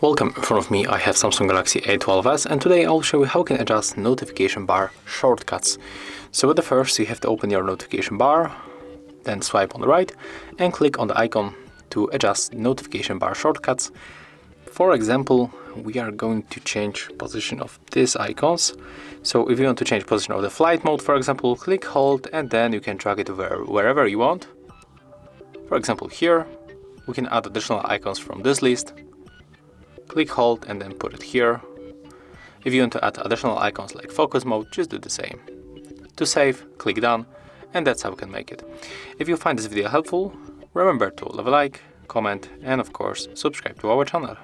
Welcome, in front of me I have Samsung Galaxy A12S, and today I'll show you how you can adjust notification bar shortcuts. So with the first, you have to open your notification bar, then swipe on the right and click on the icon to adjust notification bar shortcuts. For example, we are going to change position of these icons. So if you want to change position of the flight mode, for example, click hold and then you can drag it to wherever you want. For example, here we can add additional icons from this list. Click hold and then put it here. If you want to add additional icons like focus mode, just do the same. To save, click done, and that's how we can make it. If you find this video helpful, remember to leave a like, comment, and of course, subscribe to our channel.